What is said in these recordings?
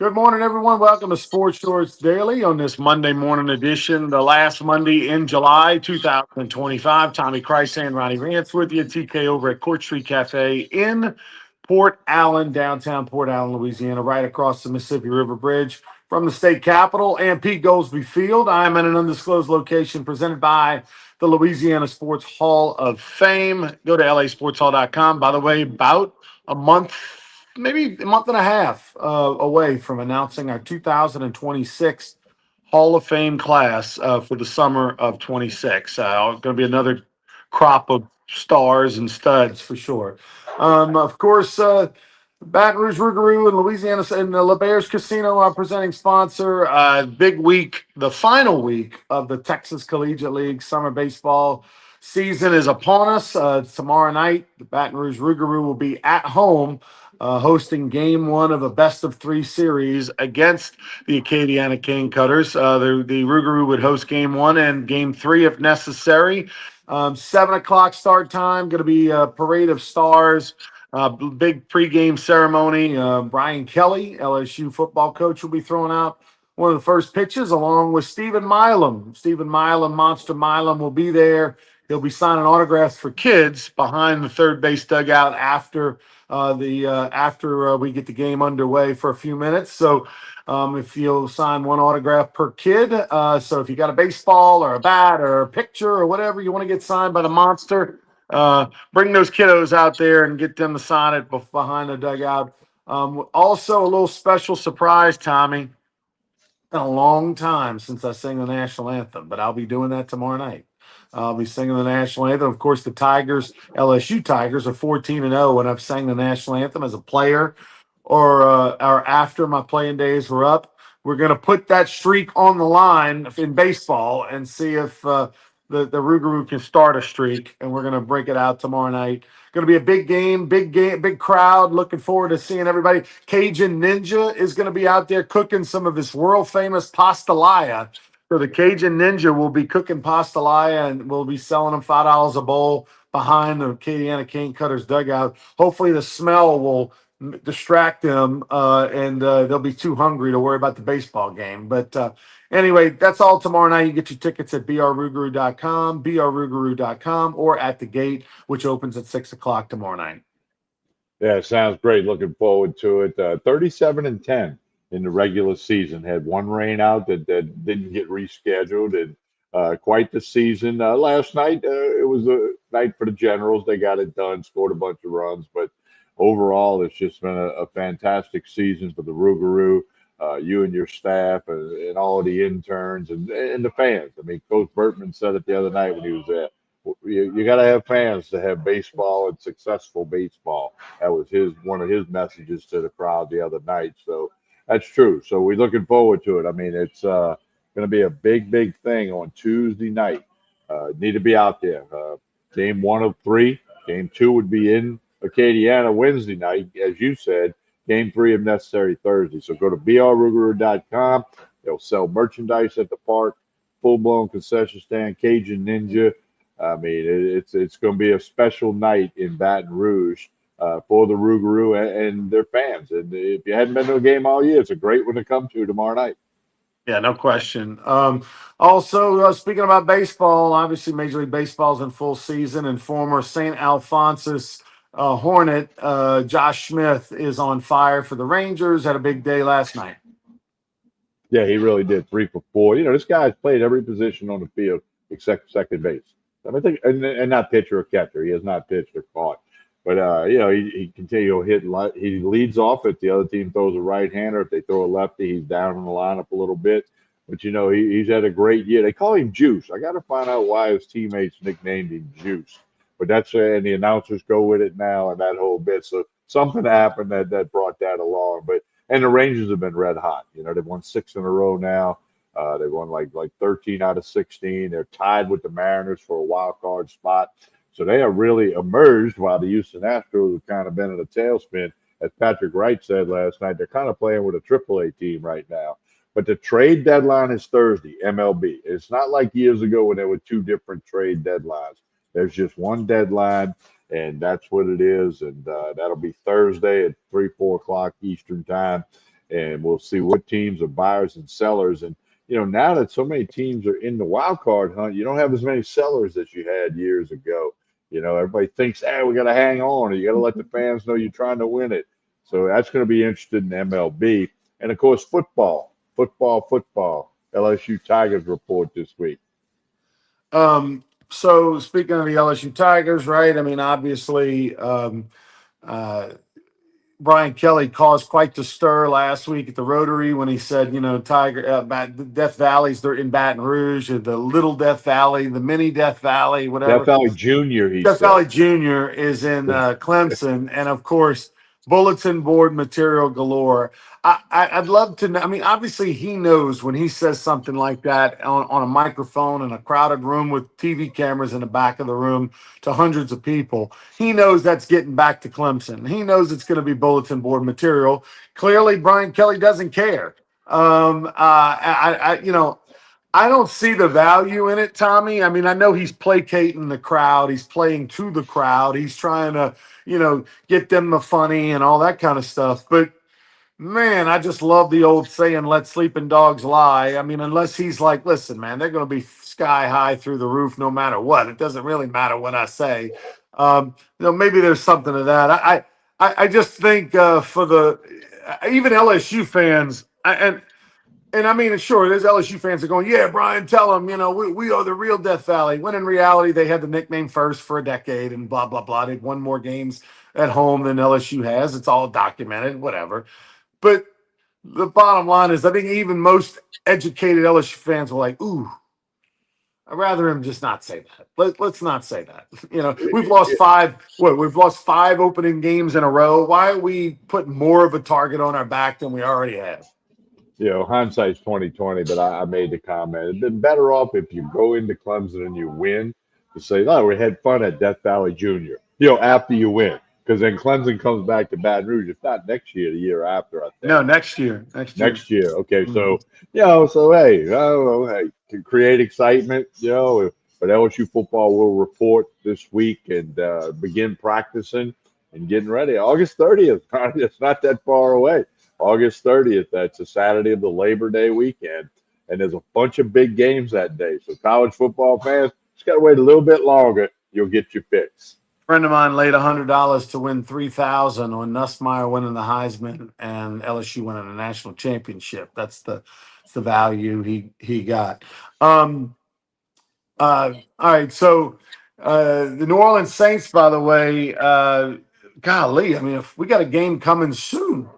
Good morning, everyone. Welcome to Sports Shorts Daily on this Monday morning edition, the last Monday in July 2025. Tommy Krysan, Ronnie Rantz with you, TK over at Court Street Cafe in Port Allen, downtown Port Allen, Louisiana, right across the Mississippi River Bridge from the state capitol and Pete Goolsby Field. I am in an undisclosed location presented by the Louisiana Sports Hall of Fame. Go to lasportshall.com. By the way, about a month, maybe a month and a half away from announcing our 2026 Hall of Fame class for the summer of 26. Going to be another crop of stars and studs for sure. Of course, Baton Rouge, Rougarou, and Louisiana and the LeBears Casino are presenting sponsor. Big week, the final week of the Texas Collegiate League summer baseball season is upon us. Tomorrow night, the Baton Rouge Rougarou will be at home hosting game one of a best of three series against the Acadiana Cane Cutters. The Rougarou would host game one and game three if necessary. 7 o'clock start time, going to be a parade of stars. Big pregame ceremony. Brian Kelly, LSU football coach, will be throwing out one of the first pitches along with Stephen Milam. Stephen Milam, Monster Milam, will be there. He'll be signing autographs for kids behind the third base dugout after we get the game underway for a few minutes. So if you'll sign one autograph per kid. So if you got a baseball or a bat or a picture or whatever you want to get signed by the monster, bring those kiddos out there and get them to sign it behind the dugout. Also, a little special surprise, Tommy. Been a long time since I sang the national anthem, but I'll be doing that tomorrow night. I'll be singing the national anthem. Of course, the Tigers, LSU Tigers, are 14-0 when I've sang the national anthem as a player or after my playing days were up. We're going to put that streak on the line in baseball and see if the Rougarou can start a streak, and we're going to break it out tomorrow night. Going to be a big game, big crowd. Looking forward to seeing everybody. Cajun Ninja is going to be out there cooking some of this world famous pastalaya. So the Cajun Ninja will be cooking pastalaya, and we'll be selling them $5 a bowl behind the Acadiana Cane Cutters dugout. Hopefully the smell will distract them and they'll be too hungry to worry about the baseball game. But anyway, that's all tomorrow night. You get your tickets at brrougarou.com, or at the gate, which opens at 6 o'clock tomorrow night. Yeah, sounds great. Looking forward to it. 37-10 in the regular season. Had one rain out that didn't get rescheduled, and quite the season. Last night, it was a night for the Generals. They got it done, scored a bunch of runs, but overall, it's just been a fantastic season for the Rougarou. You and your staff and all the interns and the fans. I mean, Coach Bertman said it the other night when he was there. You got to have fans to have baseball and successful baseball. That was one of his messages to the crowd the other night. So that's true. So we're looking forward to it. I mean, it's going to be a big thing on Tuesday night. Need to be out there. Game one of three. Game two would be in Acadiana Wednesday night, as you said. Game three, if necessary, Thursday. So go to brrougarou.com. They'll sell merchandise at the park, full-blown concession stand, Cajun Ninja. I mean, it's going to be a special night in Baton Rouge for the Rougarou and their fans. And if you hadn't been to a game all year, it's a great one to come to tomorrow night. Yeah, no question. Also, speaking about baseball, obviously Major League Baseball's in full season, and former St. Alphonsus Hornet Josh Smith is on fire for the Rangers. Had a big day last night. Yeah, he really did 3 for 4. You know, this guy's played every position on the field except second base. I mean, and not pitcher or catcher. He has not pitched or caught. But you know, he continues to hit. He leads off if the other team throws a right hander. If they throw a lefty, he's down in the lineup a little bit. But you know, he's had a great year. They call him Juice. I got to find out why his teammates nicknamed him Juice. But that's and the announcers go with it now and that whole bit. So something happened that brought that along. But and the Rangers have been red hot. You know, they've won 6 in a row now. They won like 13 out of 16. They're tied with the Mariners for a wild card spot. So they have really emerged while the Houston Astros have kind of been in a tailspin. As Patrick Wright said last night, they're kind of playing with a AAA team right now. But the trade deadline is Thursday, MLB. It's not like years ago when there were 2 different trade deadlines. There's just one deadline, and that's what it is. And that'll be Thursday at 3, 4 o'clock Eastern time. and we'll see what teams are buyers and sellers. And now that so many teams are in the wild card hunt, you don't have as many sellers as you had years ago. Everybody thinks, hey, we got to hang on, or you got to let the fans know you're trying to win it. So that's going to be interesting in MLB. And of course, football. LSU Tigers report this week. So speaking of the LSU Tigers, right? I mean, obviously, uh, Brian Kelly caused quite the stir last week at the Rotary when he said, Tiger, Death Valley's they're in Baton Rouge, or the Little Death Valley, the mini Death Valley, Death whatever. Valley Jr., he Death said. Valley Jr. is in Clemson, and of course, bulletin board material galore. I'd love to know. I mean, obviously, he knows when he says something like that on a microphone in a crowded room with TV cameras in the back of the room to hundreds of people. He knows that's getting back to Clemson. He knows it's going to be bulletin board material. Clearly, Brian Kelly doesn't care. I don't see the value in it, Tommy. I mean, I know he's placating the crowd. He's playing to the crowd. He's trying to, get them the funny and all that kind of stuff. But man, I just love the old saying, let sleeping dogs lie. I mean, unless he's like, listen, man, they're going to be sky high through the roof no matter what. It doesn't really matter what I say. Maybe there's something to that. I just think for the even LSU fans, and I mean, sure, there's LSU fans that are going, yeah, Brian, tell them, we are the real Death Valley. When in reality, they had the nickname first for a decade and blah, blah, blah. They've won more games at home than LSU has. It's all documented, whatever. But the bottom line is, I think even most educated LSU fans were like, ooh, I'd rather him just not say that. Let's not say that. We've lost five opening games in a row. Why are we putting more of a target on our back than we already have? Hindsight's 2020, but I made the comment. It'd been better off if you go into Clemson and you win to say, no, we had fun at Death Valley Jr., after you win. Because then Clemson comes back to Baton Rouge. If not next year, the year after, I think. No, next year. Next year. Okay, Mm-hmm. so hey, to create excitement, but LSU football will report this week and begin practicing and getting ready. August 30th, it's not that far away. August 30th, that's a Saturday of the Labor Day weekend, and there's a bunch of big games that day. So college football fans, just got to wait a little bit longer. You'll get your fix. Friend of mine laid $100 to win $3,000 on Nussmeier winning the Heisman and LSU winning the national championship. That's the value he got. All right, so the New Orleans Saints, by the way, golly, I mean, if we got a game coming soon.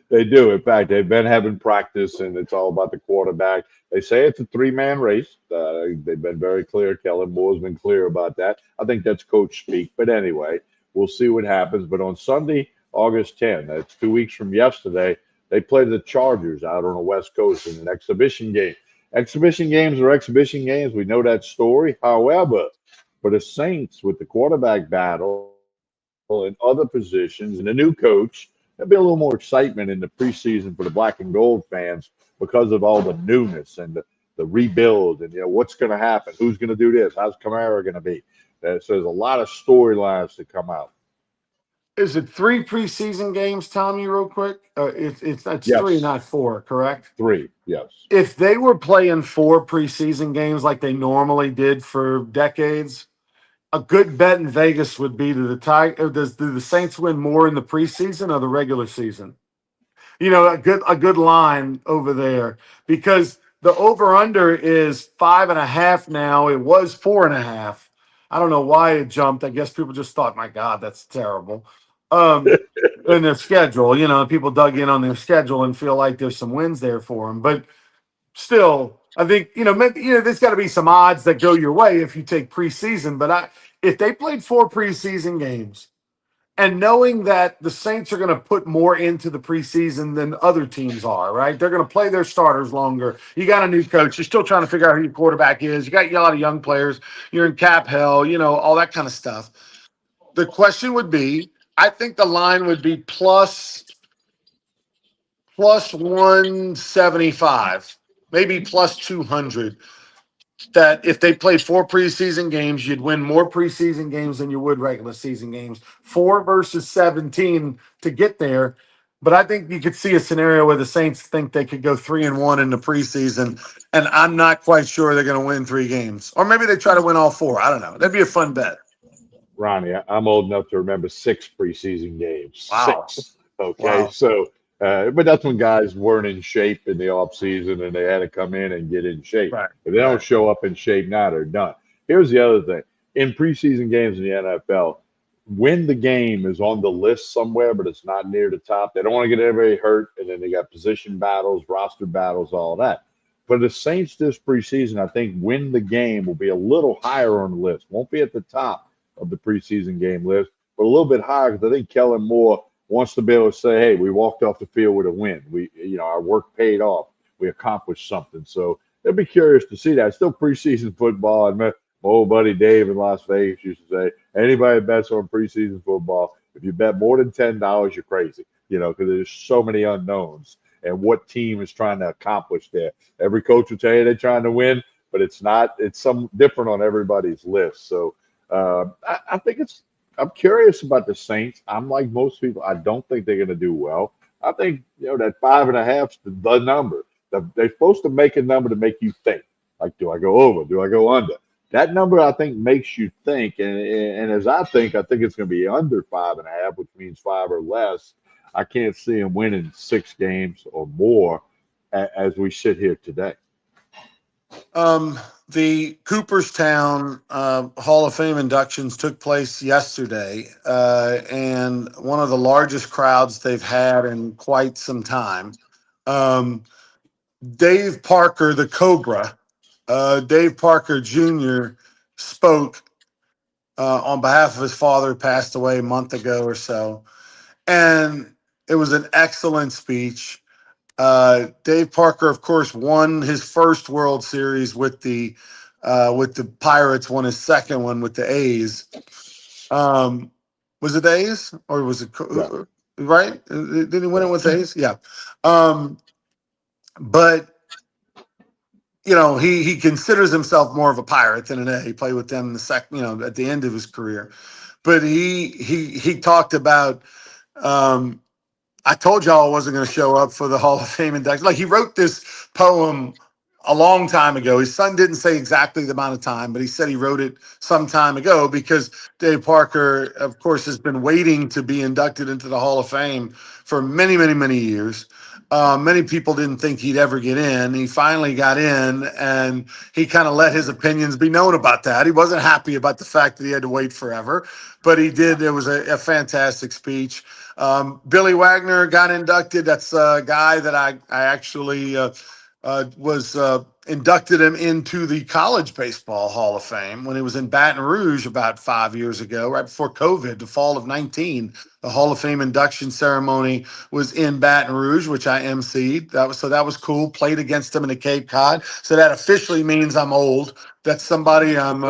They do. In fact, they've been having practice, and it's all about the quarterback. They say it's a three-man race. They've been very clear. Kellen Moore's been clear about that. I think that's coach speak. But anyway, we'll see what happens. But on Sunday, August 10th, that's 2 weeks from yesterday, they play the Chargers out on the West Coast in an exhibition game. Exhibition games are exhibition games. We know that story. However, for the Saints, with the quarterback battle and other positions and a new coach, there'll be a little more excitement in the preseason for the black and gold fans because of all the newness and the rebuild and what's going to happen, who's going to do this, how's Kamara going to be. So there's a lot of storylines to come out. Is it 3 preseason games, Tommy? Real quick, it's Yes. 3, not 4, correct? 3, yes. If they were playing 4 preseason games like they normally did for decades, a good bet in Vegas would be do the Saints win more in the preseason or the regular season? A good line over there, because the over under is 5.5 now. It was 4.5. I don't know why it jumped. I guess people just thought, my God, that's terrible. In their schedule, people dug in on their schedule and feel like there's some wins there for them. But still, I think there's got to be some odds that go your way if you take preseason. But if they played 4 preseason games, and knowing that the Saints are going to put more into the preseason than other teams are, right? They're going to play their starters longer. You got a new coach. You're still trying to figure out who your quarterback is. You got a lot of young players. You're in cap hell, all that kind of stuff. The question would be, I think the line would be plus 175, maybe plus 200. That if they played 4 preseason games, you'd win more preseason games than you would regular season games. 4 versus 17 to get there. But I think you could see a scenario where the Saints think they could go 3-1 in the preseason, and I'm not quite sure they're going to win 3 games, or maybe they try to win all 4. I don't know. That'd be a fun bet. Ronnie, I'm old enough to remember 6 preseason games. Wow, 6. Okay, wow, so but that's when guys weren't in shape in the off season and they had to come in and get in shape. right, If they don't right. show up in shape now, they're done. Here's the other thing: in preseason games in the NFL, when the game is on the list somewhere, but it's not near the top, they don't want to get everybody hurt, and then they got position battles, roster battles, all that. For the Saints this preseason, I think win the game will be a little higher on the list. Won't be at the top of the preseason game list, but a little bit higher because I think Kellen Moore wants to be able to say, "Hey, we walked off the field with a win. Our work paid off. We accomplished something." So they'll be curious to see that. It's still preseason football, and my old buddy Dave in Las Vegas used to say, "Anybody that bets on preseason football, if you bet more than $10, you're crazy." Because there's so many unknowns and what team is trying to accomplish there. Every coach will tell you they're trying to win, but it's not. It's some different on everybody's list. So I think I'm curious about the Saints. I'm like most people. I don't think they're going to do well. I think that 5.5 is the number. They're supposed to make a number to make you think. Like, do I go over? Do I go under? That number I think makes you think, and as I think it's going to be under 5.5, which means 5 or less. I can't see them winning 6 games or more as we sit here today. The Cooperstown Hall of Fame inductions took place yesterday, and one of the largest crowds they've had in quite some time. Um, Dave Parker, the Cobra, Dave Parker Jr. spoke on behalf of his father, who passed away a month ago or so, and it was an excellent speech. Dave Parker, of course, won his first World Series with the Pirates. Won his second one with the A's. Um, was it the A's or was it Yeah, right? Did he win it yeah. with the A's? Yeah. Um, but he considers himself more of a Pirate than an A. He played with them in the second, at the end of his career. But he talked about. Um, I told y'all I wasn't going to show up for the Hall of Fame induction. Like, he wrote this poem a long time ago. His son didn't say exactly the amount of time, but he said he wrote it some time ago because Dave Parker, of course, has been waiting to be inducted into the Hall of Fame for many, many, many years. Many people didn't think he'd ever get in. He finally got in, and he kind of let his opinions be known about that. He wasn't happy about the fact that he had to wait forever, but he did. It was a fantastic speech. Billy Wagner got inducted. That's a guy that I actually was inducted him into the College Baseball Hall of Fame when he was in Baton Rouge about 5 years ago, right before COVID, the fall of 19. The Hall of Fame induction ceremony was in Baton Rouge, which I emceed. That was cool. Played against him in the Cape Cod, so that officially means I'm old. That's somebody I'm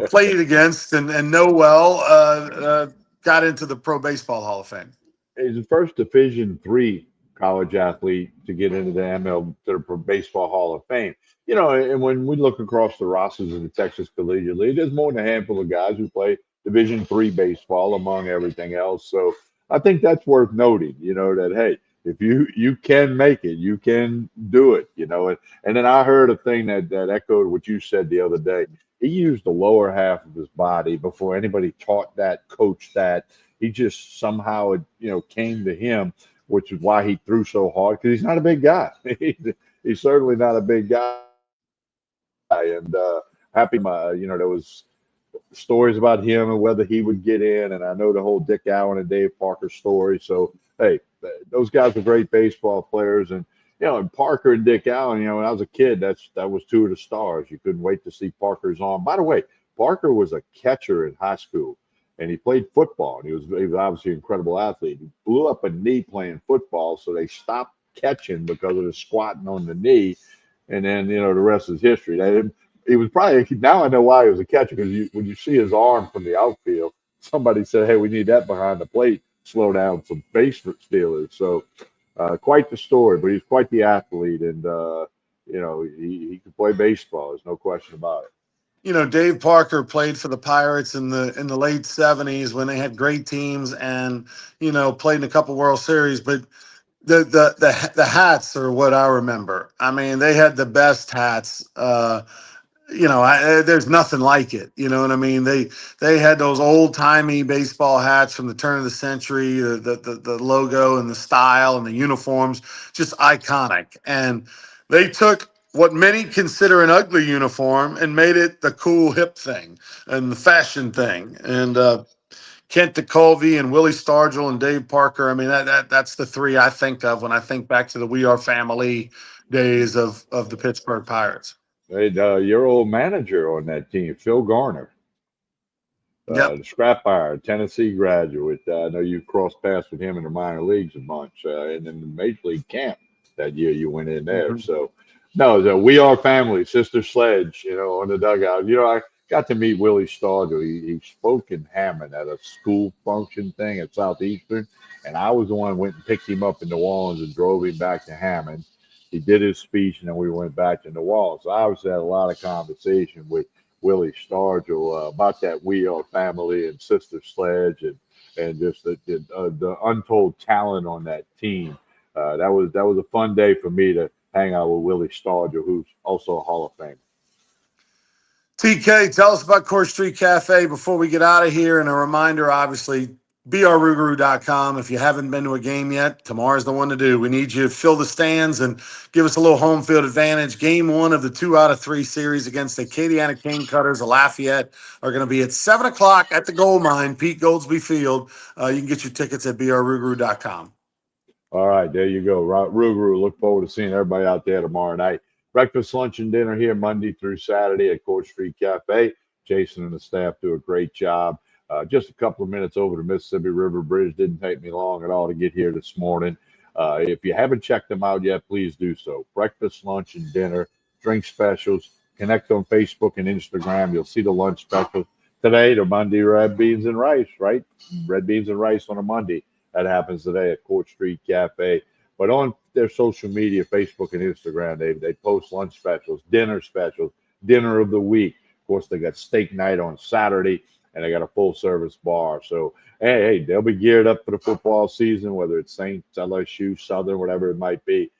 played against and know well. Got into the Pro Baseball Hall of Fame. He's the first Division III college athlete to get into the ML to the Baseball Hall of Fame. And when we look across the rosters of the Texas Collegiate League, there's more than a handful of guys who play Division III baseball among everything else. So I think that's worth noting. That hey, if you can make it, you can do it. And then I heard a thing that echoed what you said the other day. He used the lower half of his body before anybody taught that, coached that. He just somehow came to him, which is why he threw so hard because he's not a big guy. He's certainly not a big guy, and happy there was stories about him and whether he would get in, and I know the whole Dick Allen and Dave Parker story. So hey, those guys are great baseball players, and and Parker and Dick Allen. When I was a kid, that was two of the stars. You couldn't wait to see Parker's arm. By the way, Parker was a catcher in high school, and he played football, and he was obviously an incredible athlete. He blew up a knee playing football, so they stopped catching because of the squatting on the knee, and then the rest is history. He was probably now I know why he was a catcher because when you see his arm from the outfield, somebody said, "Hey, we need that behind the plate, slow down some base stealers." So quite the story, but he's quite the athlete, and he could play baseball. There's no question about it. Dave Parker played for the Pirates in the late '70s when they had great teams and played in a couple World Series. But the hats are what I remember. I mean, they had the best hats. There's nothing like it. You know what I mean? They had those old timey baseball hats from the turn of the century, the logo and the style and the uniforms, just iconic. And they took what many consider an ugly uniform and made it the cool hip thing and the fashion thing. And Kent DeColvey and Willie Stargell and Dave Parker. I mean, that's the three I think of when I think back to the We Are Family days of the Pittsburgh Pirates. Hey, your old manager on that team, Phil Garner, Yep. the scrap iron, Tennessee graduate. I know you crossed paths with him in the minor leagues a bunch, and in the major league camp that year you went in there. Mhm. So, no, we are family, Sister Sledge, on the dugout. I got to meet Willie Stargell. He spoke in Hammond at a school function thing at Southeastern, and I was the one who went and picked him up in New Orleans and drove him back to Hammond. He did his speech, and then we went back to New Orleans. So I obviously had a lot of conversation with Willie Stargell about that We Are Family and Sister Sledge and just the untold talent on that team. That was a fun day for me to hang out with Willie Stargell, who's also a Hall of Famer. TK, tell us about Court Street Cafe before we get out of here. And a reminder, obviously, brrougarou.com. If you haven't been to a game yet, tomorrow's the one to do. We need you to fill the stands and give us a little home field advantage. Game one of the 2 out of 3 series against the Acadiana Cane Cutters of Lafayette are going to be at 7 o'clock at the Gold Mine, Pete Goldsby Field. You can get your tickets at brrougarou.com. All right, there you go. Rougarou. Look forward to seeing everybody out there tomorrow night. Breakfast, lunch, and dinner here Monday through Saturday at Court Street Cafe. Jason and the staff do a great job. Just a couple of minutes over the Mississippi River Bridge. Didn't take me long at all to get here this morning. If you haven't checked them out yet, please do so. Breakfast, lunch, and dinner, drink specials. Connect on Facebook and Instagram. You'll see the lunch specials. Today, the Monday red beans and rice, right? Red beans and rice on a Monday. That happens today at Court Street Cafe. But on their social media, Facebook and Instagram, they post lunch specials, dinner of the week. Of course, they got steak night on Saturday, and they got a full service bar. So, hey, they'll be geared up for the football season, whether it's Saints, LSU, Southern, whatever it might be.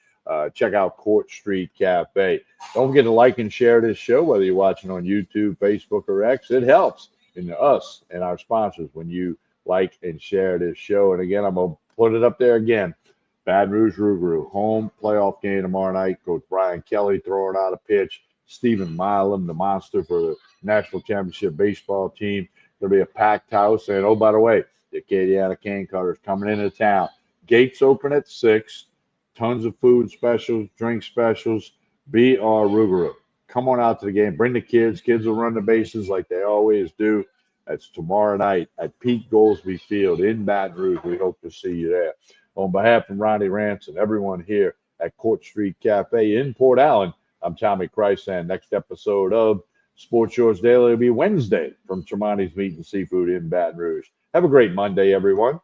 Check out Court Street Cafe. Don't forget to like and share this show, whether you're watching on YouTube, Facebook, or X. It helps in us and our sponsors when you like and share this show. And again, I'm going to put it up there again. Baton Rouge Rougarou, home playoff game tomorrow night. Coach Brian Kelly throwing out a pitch. Stephen Milam, the monster for the National Championship baseball team. There'll be a packed house. And, oh, by the way, the Acadiana Cane Cutters coming into town. Gates open at 6. Tons of food specials, drink specials. B.R. Rougarou. Come on out to the game. Bring the kids. Kids will run the bases like they always do. That's tomorrow night at Pete Goldsby Field in Baton Rouge. We hope to see you there. On behalf of Ronnie, Rantz, and everyone here at Court Street Cafe in Port Allen, I'm Tommy Krysan. Next episode of Sports Shorts Daily will be Wednesday from Tremonti's Meat and Seafood in Baton Rouge. Have a great Monday, everyone.